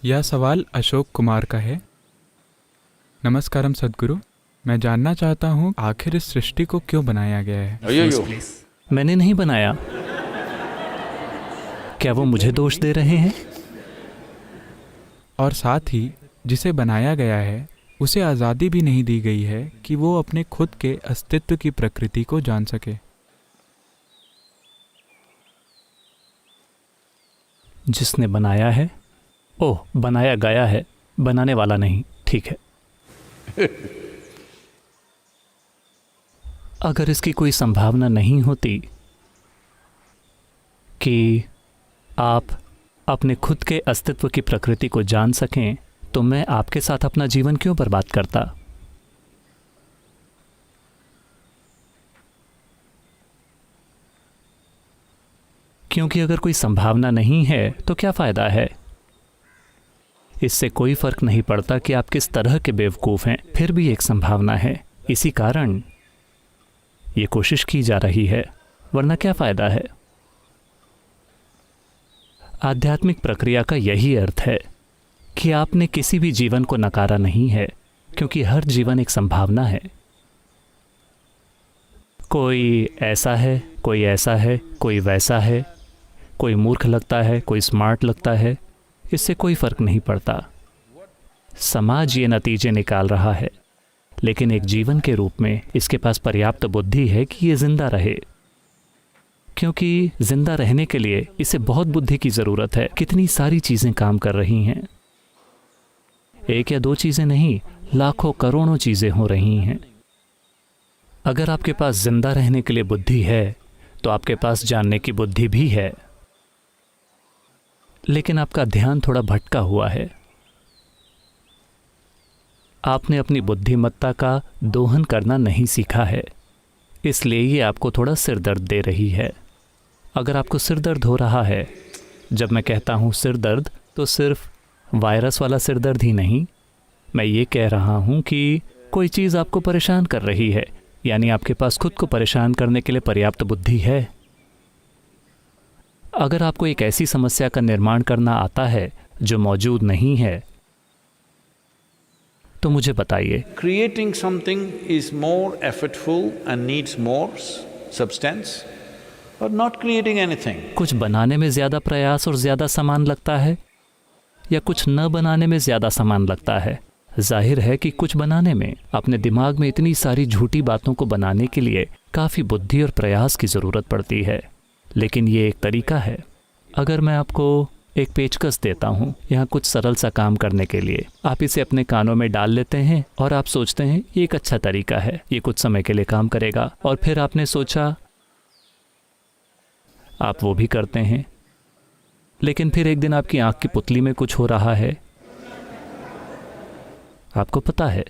यह सवाल अशोक कुमार का है। नमस्कारम सद्गुरु, मैं जानना चाहता हूँ आखिर इस सृष्टि को क्यों बनाया गया है। मैंने नहीं बनाया। क्या वो मुझे दोष दे रहे हैं? और साथ ही जिसे बनाया गया है उसे आज़ादी भी नहीं दी गई है कि वो अपने खुद के अस्तित्व की प्रकृति को जान सके। जिसने बनाया है, ओह, बनाया गया है, बनाने वाला नहीं। ठीक है। अगर इसकी कोई संभावना नहीं होती कि आप अपने खुद के अस्तित्व की प्रकृति को जान सकें, तो मैं आपके साथ अपना जीवन क्यों बर्बाद करता? क्योंकि अगर कोई संभावना नहीं है तो क्या फायदा है? इससे कोई फर्क नहीं पड़ता कि आप किस तरह के बेवकूफ हैं, फिर भी एक संभावना है। इसी कारण ये कोशिश की जा रही है, वरना क्या फायदा है? आध्यात्मिक प्रक्रिया का यही अर्थ है कि आपने किसी भी जीवन को नकारा नहीं है, क्योंकि हर जीवन एक संभावना है। कोई ऐसा है, कोई ऐसा है, कोई वैसा है, कोई मूर्ख लगता है, कोई स्मार्ट लगता है, इससे कोई फर्क नहीं पड़ता। समाज ये नतीजे निकाल रहा है, लेकिन एक जीवन के रूप में इसके पास पर्याप्त बुद्धि है कि ये जिंदा रहे, क्योंकि जिंदा रहने के लिए इसे बहुत बुद्धि की ज़रूरत है। कितनी सारी चीज़ें काम कर रही हैं, एक या दो चीज़ें नहीं, लाखों करोड़ों चीज़ें हो रही हैं। अगर आपके पास जिंदा रहने के लिए बुद्धि है तो आपके पास जानने की बुद्धि भी है, लेकिन आपका ध्यान थोड़ा भटका हुआ है। आपने अपनी बुद्धिमत्ता का दोहन करना नहीं सीखा है, इसलिए ये आपको थोड़ा सिर दर्द दे रही है। अगर आपको सिर दर्द हो रहा है, जब मैं कहता हूँ सिर दर्द, तो सिर्फ वायरस वाला सिर दर्द ही नहीं, मैं ये कह रहा हूँ कि कोई चीज़ आपको परेशान कर रही है, यानी आपके पास खुद को परेशान करने के लिए पर्याप्त बुद्धि है। अगर आपको एक ऐसी समस्या का निर्माण करना आता है जो मौजूद नहीं है, तो मुझे बताइए। Creating something is more effortful and needs more substance, or not creating anything? कुछ बनाने में ज़्यादा प्रयास और ज़्यादा सामान लगता है, या कुछ न बनाने में ज़्यादा सामान लगता है? जाहिर है कि कुछ बनाने में अपने दिमाग में इतनी सारी झूठी बातों को बनाने के लिए काफ़ी बुद्धि और प्रयास की ज़रूरत पड़ती है, लेकिन ये एक तरीका है। अगर मैं आपको एक पेचकस देता हूँ यहाँ कुछ सरल सा काम करने के लिए, आप इसे अपने कानों में डाल लेते हैं और आप सोचते हैं ये एक अच्छा तरीका है, ये कुछ समय के लिए काम करेगा, और फिर आपने सोचा, आप वो भी करते हैं, लेकिन फिर एक दिन आपकी आंख की पुतली में कुछ हो रहा है। आपको पता है,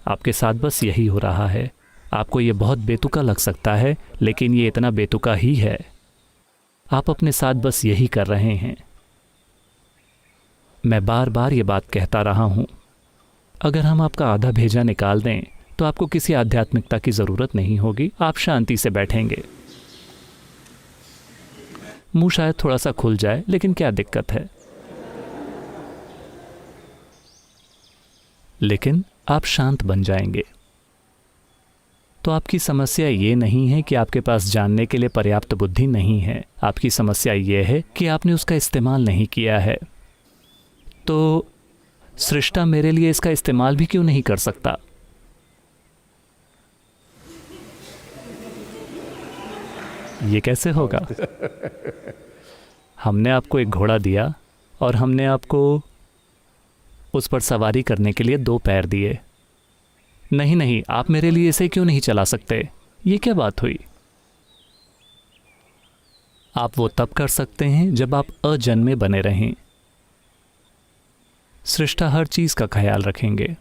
आपके साथ बस यही हो रहा है। आपको ये बहुत बेतुका लग सकता है, लेकिन ये इतना बेतुका ही है। आप अपने साथ बस यही कर रहे हैं। मैं बार बार ये बात कहता रहा हूं, अगर हम आपका आधा भेजा निकाल दें तो आपको किसी आध्यात्मिकता की ज़रूरत नहीं होगी, आप शांति से बैठेंगे। मुंह शायद थोड़ा सा खुल जाए, लेकिन क्या दिक्कत है? लेकिन आप शांत बन जाएंगे। तो आपकी समस्या ये नहीं है कि आपके पास जानने के लिए पर्याप्त बुद्धि नहीं है, आपकी समस्या ये है कि आपने उसका इस्तेमाल नहीं किया है। तो सृष्टा मेरे लिए इसका इस्तेमाल भी क्यों नहीं कर सकता? ये कैसे होगा? हमने आपको एक घोड़ा दिया और हमने आपको उस पर सवारी करने के लिए 2 पैर दिए। नहीं नहीं, आप मेरे लिए इसे क्यों नहीं चला सकते? ये क्या बात हुई? आप वो तब कर सकते हैं जब आप अजन्मे बने रहें। सृष्टा हर चीज का ख्याल रखेंगे।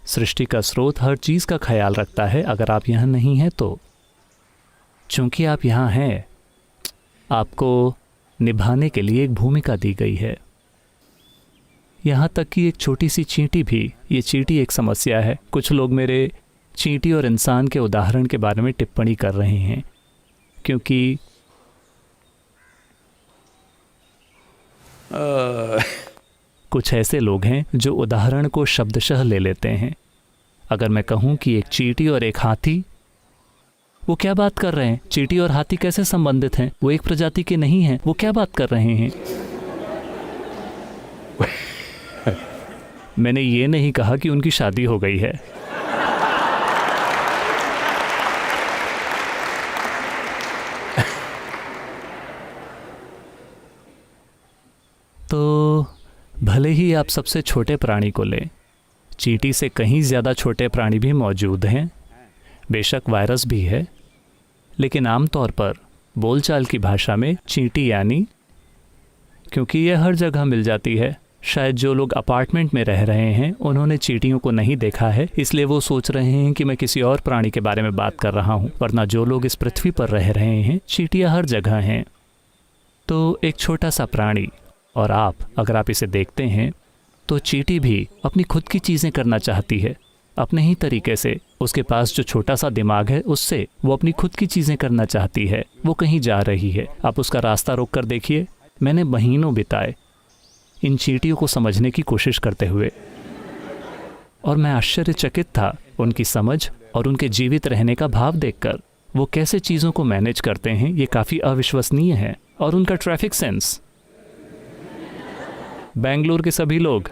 सृष्टि का स्रोत हर चीज का ख्याल रखता है। अगर आप यहां नहीं हैं तो चूंकि आप यहां हैं, आपको निभाने के लिए एक भूमिका दी गई है। यहाँ तक कि एक छोटी सी चींटी भी, ये चींटी एक समस्या है। कुछ लोग मेरे चींटी और इंसान के उदाहरण के बारे में टिप्पणी कर रहे हैं, क्योंकि कुछ ऐसे लोग हैं जो उदाहरण को शब्दशः ले लेते हैं। अगर मैं कहूं कि एक चींटी और एक हाथी, वो क्या बात कर रहे हैं? चींटी और हाथी कैसे संबंधित हैं? वो एक प्रजाति के नहीं हैं। वो क्या बात कर रहे हैं? मैंने ये नहीं कहा कि उनकी शादी हो गई है। तो भले ही आप सबसे छोटे प्राणी को लें, चींटी से कहीं ज़्यादा छोटे प्राणी भी मौजूद हैं। बेशक वायरस भी है, लेकिन आमतौर पर बोलचाल की भाषा में चींटी यानी, क्योंकि यह हर जगह मिल जाती है। शायद जो लोग अपार्टमेंट में रह रहे हैं उन्होंने चींटियों को नहीं देखा है, इसलिए वो सोच रहे हैं कि मैं किसी और प्राणी के बारे में बात कर रहा हूँ, वरना जो लोग इस पृथ्वी पर रह रहे हैं, चींटियाँ हर जगह हैं। तो एक छोटा सा प्राणी, और आप अगर आप इसे देखते हैं तो चींटी भी अपनी खुद की चीज़ें करना चाहती है अपने ही तरीके से। उसके पास जो छोटा सा दिमाग है उससे वो अपनी खुद की चीज़ें करना चाहती है। वो कहीं जा रही है, आप उसका रास्ता रोक कर देखिए। मैंने महीनों बिताए इन चींटियों को समझने की कोशिश करते हुए, और मैं आश्चर्यचकित था उनकी समझ और उनके जीवित रहने का भाव देखकर। वो कैसे चीज़ों को मैनेज करते हैं, ये काफ़ी अविश्वसनीय है। और उनका ट्रैफिक सेंस, बेंगलुरु के सभी लोग,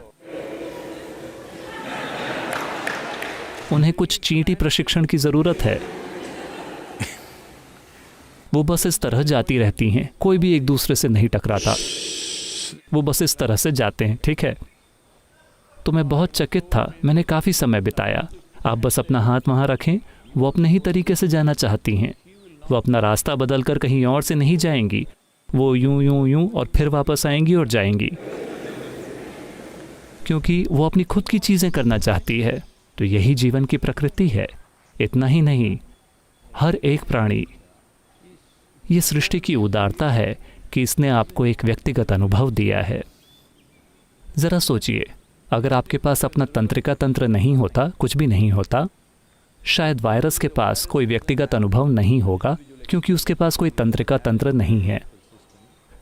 उन्हें कुछ चींटी प्रशिक्षण की ज़रूरत है। वो बस इस तरह जाती रहती हैं, कोई भी एक दूसरे से नहीं टकराता, वो बस इस तरह से जाते हैं, ठीक है। तो मैं बहुत चकित था, मैंने काफ़ी समय बिताया। आप बस अपना हाथ वहाँ रखें, वो अपने ही तरीके से जाना चाहती हैं। वो अपना रास्ता बदल कर कहीं और से नहीं जाएंगी, वो यूं यूं यूं और फिर वापस आएंगी और जाएंगी, क्योंकि वो अपनी खुद की चीज़ें करना चाहती है। तो यही जीवन की प्रकृति है। इतना ही नहीं, हर एक प्राणी, ये सृष्टि की उदारता है कि इसने आपको एक व्यक्तिगत अनुभव दिया है। ज़रा सोचिए, अगर आपके पास अपना तंत्रिका तंत्र नहीं होता, कुछ भी नहीं होता, शायद वायरस के पास कोई व्यक्तिगत अनुभव नहीं होगा, क्योंकि उसके पास कोई तंत्रिका तंत्र नहीं है।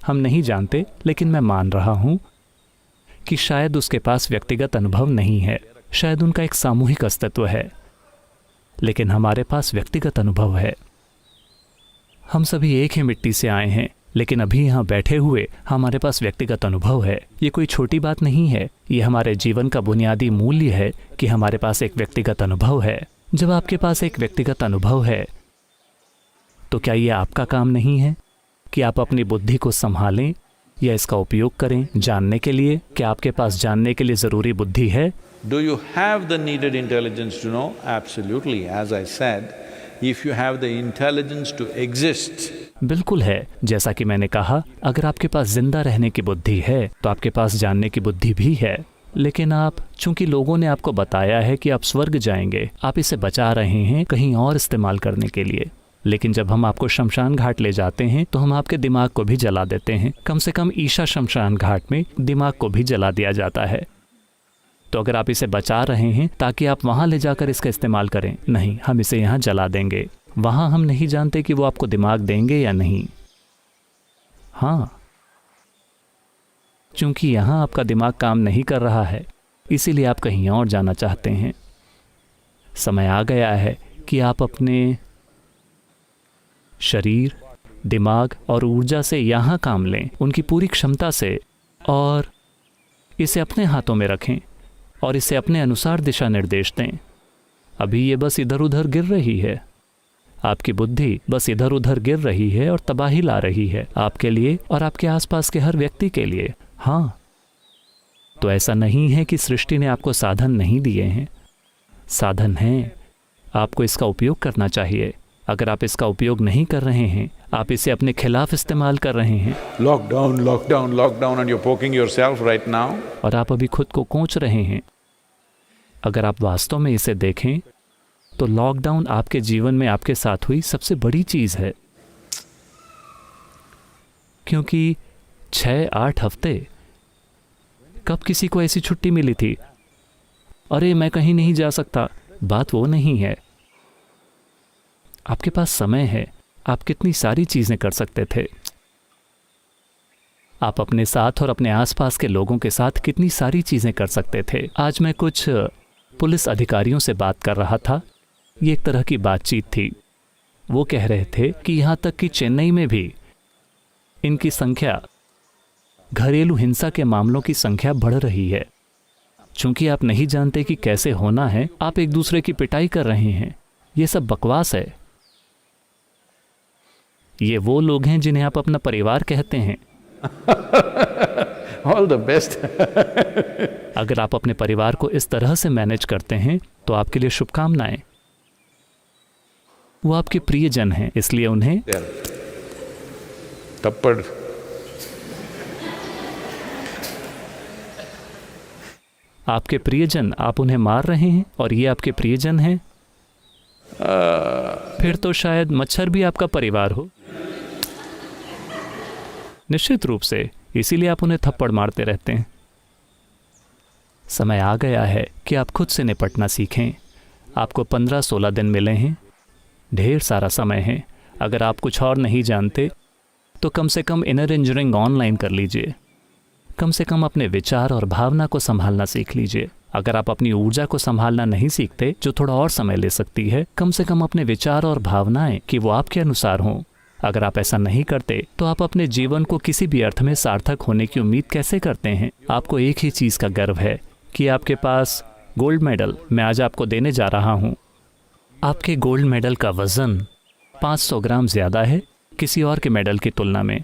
हम नहीं जानते, लेकिन मैं मान रहा हूँ कि शायद उसके पास व्यक्तिगत अनुभव नहीं है। शायद उनका एक सामूहिक अस्तित्व है, लेकिन हमारे पास व्यक्तिगत अनुभव है। हम सभी एक ही मिट्टी से आए हैं, लेकिन अभी यहाँ बैठे हुए हमारे पास व्यक्तिगत अनुभव है। ये कोई छोटी बात नहीं है, ये हमारे जीवन का बुनियादी मूल्य है कि हमारे पास एक व्यक्तिगत अनुभव है। जब आपके पास एक व्यक्तिगत अनुभव है, तो क्या ये आपका काम नहीं है कि आप अपनी बुद्धि को संभालें या इसका उपयोग करें जानने के लिए? क्या आपके पास जानने के लिए ज़रूरी बुद्धि है? Do you have the needed intelligence to know? Absolutely. As I said, if you have the intelligence to exist, बिल्कुल है। जैसा कि मैंने कहा, अगर आपके पास जिंदा रहने की बुद्धि है तो आपके पास जानने की बुद्धि भी है। लेकिन आप, चूंकि लोगों ने आपको बताया है कि आप स्वर्ग जाएंगे, आप इसे बचा रहे हैं कहीं और इस्तेमाल करने के लिए। लेकिन जब हम आपको शमशान घाट ले जाते हैं तो हम आपके दिमाग को भी जला देते हैं। कम से कम ईशा शमशान घाट में दिमाग को भी जला दिया जाता है। तो अगर आप इसे बचा रहे हैं ताकि आप वहाँ ले जाकर इसका इस्तेमाल करें, नहीं, हम इसे यहाँ जला देंगे। वहाँ हम नहीं जानते कि वो आपको दिमाग देंगे या नहीं। हाँ, चूंकि यहाँ आपका दिमाग काम नहीं कर रहा है, इसीलिए आप कहीं और जाना चाहते हैं। समय आ गया है कि आप अपने शरीर, दिमाग और ऊर्जा से यहाँ काम लें, उनकी पूरी क्षमता से, और इसे अपने हाथों में रखें और इसे अपने अनुसार दिशा निर्देश दें। अभी ये बस इधर उधर गिर रही है, आपकी बुद्धि बस इधर उधर गिर रही है और तबाही ला रही है आपके लिए और आपके आसपास के हर व्यक्ति के लिए। हाँ, तो ऐसा नहीं है कि सृष्टि ने आपको साधन नहीं दिए हैं, साधन हैं, आपको इसका उपयोग करना चाहिए। अगर आप इसका उपयोग नहीं कर रहे हैं, आप इसे अपने खिलाफ इस्तेमाल कर रहे हैं। lockdown, lockdown, lockdown, and you're poking yourself right now. और आप अभी खुद को कोंच रहे हैं। अगर आप वास्तव में इसे देखें तो लॉकडाउन आपके जीवन में आपके साथ हुई सबसे बड़ी चीज़ है, क्योंकि 6-8 हफ्ते कब किसी को ऐसी छुट्टी मिली थी? अरे मैं कहीं नहीं जा सकता, बात वो नहीं है। आपके पास समय है, आप कितनी सारी चीज़ें कर सकते थे। आप अपने साथ और अपने आसपास के लोगों के साथ कितनी सारी चीज़ें कर सकते थे। आज मैं कुछ पुलिस अधिकारियों से बात कर रहा था। ये एक तरह की बातचीत थी। वो कह रहे थे कि यहाँ तक कि चेन्नई में भी इनकी संख्या, घरेलू हिंसा के मामलों की संख्या बढ़ रही है। चूंकि आप नहीं जानते कि कैसे होना है, आप एक दूसरे की पिटाई कर रहे हैं। ये सब बकवास है। ये वो लोग हैं जिन्हें आप अपना परिवार कहते हैं। All the best. अगर आप अपने परिवार को इस तरह से मैनेज करते हैं तो आपके लिए शुभकामनाएं। वो आपके प्रियजन हैं, इसलिए उन्हें थप्पड़। आपके प्रियजन, आप उन्हें मार रहे हैं और ये आपके प्रियजन हैं। फिर तो शायद मच्छर भी आपका परिवार हो। निश्चित रूप से, इसीलिए आप उन्हें थप्पड़ मारते रहते हैं। समय आ गया है कि आप खुद से निपटना सीखें। आपको 15-16 दिन मिले हैं, ढेर सारा समय है। अगर आप कुछ और नहीं जानते तो कम से कम इनर इंजीनियरिंग ऑनलाइन कर लीजिए। कम से कम अपने विचार और भावना को संभालना सीख लीजिए। अगर आप अपनी ऊर्जा को संभालना नहीं सीखते, जो थोड़ा और समय ले सकती है, कम से कम अपने विचार और भावनाएं कि वो आपके अनुसार हों। अगर आप ऐसा नहीं करते तो आप अपने जीवन को किसी भी अर्थ में सार्थक होने की उम्मीद कैसे करते हैं? आपको एक ही चीज़ का गर्व है कि आपके पास गोल्ड मेडल मैं आज आपको देने जा रहा हूँ। आपके गोल्ड मेडल का वज़न 500 ग्राम ज़्यादा है किसी और के मेडल की तुलना में।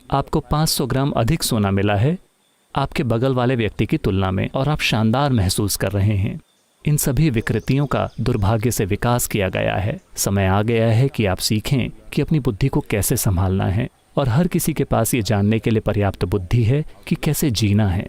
आपको 500 ग्राम अधिक सोना मिला है आपके बगल वाले व्यक्ति की तुलना में, और आप शानदार महसूस कर रहे हैं। इन सभी विकृतियों का दुर्भाग्य से विकास किया गया है। समय आ गया है कि आप सीखें कि अपनी बुद्धि को कैसे संभालना है, और हर किसी के पास ये जानने के लिए पर्याप्त बुद्धि है कि कैसे जीना है।